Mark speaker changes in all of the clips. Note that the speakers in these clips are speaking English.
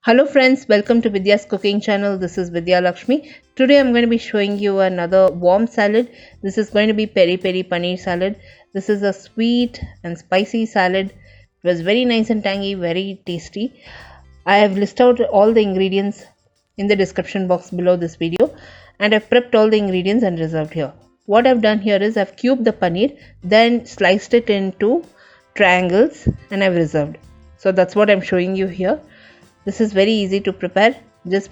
Speaker 1: Hello friends, welcome to Vidyascooking channel. This is Vidya Lakshmi. Today I'm going to be showing you another warm salad. This is going to be Peri Peri Paneer salad. This is a sweet and spicy salad. It was very nice and tangy, very tasty. I have listed out all the ingredients in the description box below this video, and I've prepped all the ingredients and reserved here. What I've done here is I've cubed the paneer, then sliced it into triangles and I've reserved. So that's what I'm showing you here. This is very easy to prepare. Just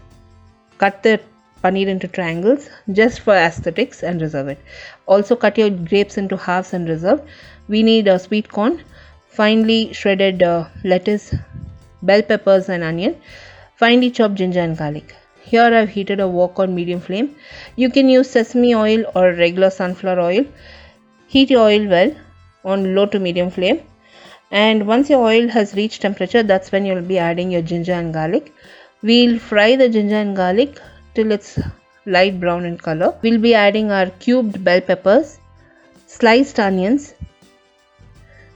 Speaker 1: cut the paneer into triangles just for aesthetics and reserve it. Also cut your grapes into halves and reserve. We need a sweet corn, finely shredded lettuce, bell peppers and onion, finely chopped ginger and garlic. Here I have heated a wok on medium flame. You can use sesame oil or regular sunflower oil. Heat your oil well on low to medium flame. And once your oil has reached temperature, that's when you'll be adding your ginger and garlic. We'll fry the ginger and garlic till it's light brown in color. We'll be adding our cubed bell peppers, sliced onions.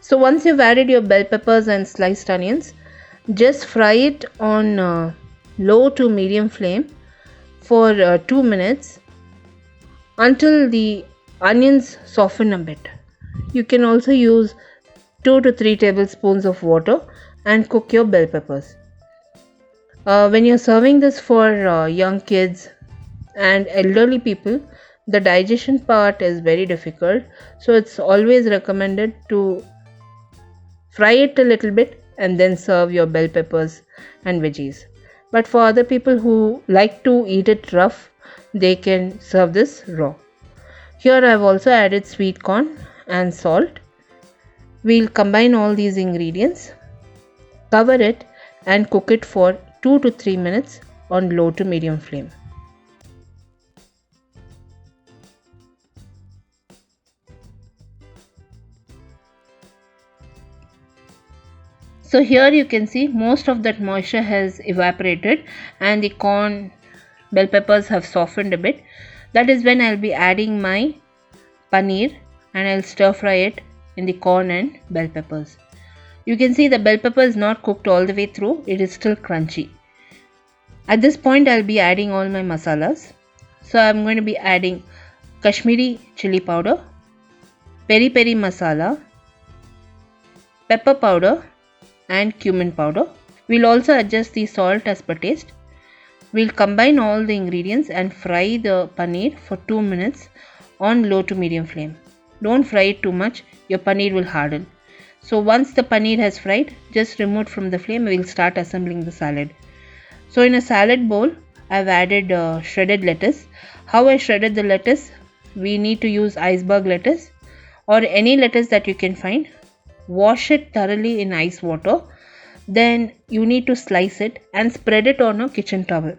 Speaker 1: So once you've added your bell peppers and sliced onions, just fry it on low to medium flame for 2 minutes until the onions soften a bit. You can also use 2 to 3 tablespoons of water and cook your bell peppers. When you're serving this for young kids and elderly people, the digestion part is very difficult, so it's always recommended to fry it a little bit and then serve your bell peppers and veggies. But for other people who like to eat it rough, they can serve this raw. Here I've also added sweet corn and salt. We'll combine all these ingredients, cover it and cook it for 2 to 3 minutes on low to medium flame. So here you can see most of that moisture has evaporated and the corn, bell peppers have softened a bit. That is when I'll be adding my paneer and I'll stir fry it in the corn and bell peppers. You can see the bell pepper is not cooked all the way through, it is still crunchy. At this point I'll be adding all my masalas. So I'm going to be adding Kashmiri chili powder, peri peri masala, pepper powder and cumin powder. We'll also adjust the salt as per taste. We'll combine all the ingredients and fry the paneer for 2 minutes on low to medium flame. Don't fry it too much, your paneer will harden. So once the paneer has fried, just remove it from the flame. We'll start assembling the salad. So in a salad bowl, I've added shredded lettuce. How I shredded the lettuce? We need to use iceberg lettuce or any lettuce that you can find. Wash it thoroughly in ice water. Then you need to slice it and spread it on a kitchen towel.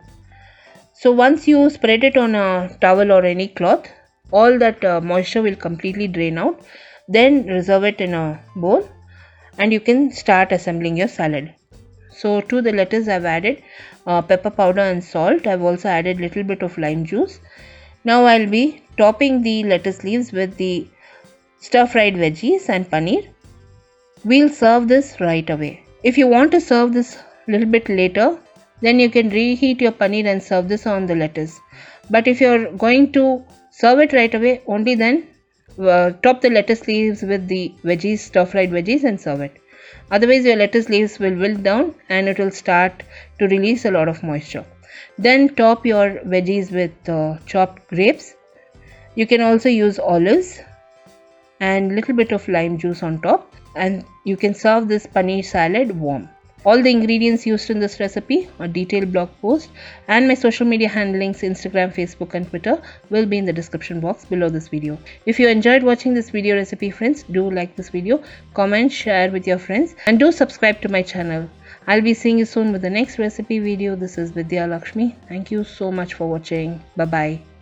Speaker 1: So once you spread it on a towel or any cloth, all that moisture will completely drain out. Then reserve it in a bowl and you can start assembling your salad. So to the lettuce I've added pepper powder and salt. I've also added little bit of lime juice. Now I'll be topping the lettuce leaves with the stir fried veggies and paneer. We'll serve this right away. If you want to serve this little bit later, then you can reheat your paneer and serve this on the lettuce. But if you're going to serve it right away, only then top the lettuce leaves with the veggies, stir-fried veggies and serve it. Otherwise your lettuce leaves will wilt down and it will start to release a lot of moisture. Then top your veggies with chopped grapes. You can also use olives and little bit of lime juice on top, and you can serve this paneer salad warm. All the ingredients used in this recipe, a detailed blog post and my social media handlings Instagram, Facebook and Twitter will be in the description box below this video. If you enjoyed watching this video recipe friends, do like this video, comment, share with your friends and do subscribe to my channel. I'll be seeing you soon with the next recipe video. This is Vidya Lakshmi. Thank you so much for watching. Bye bye.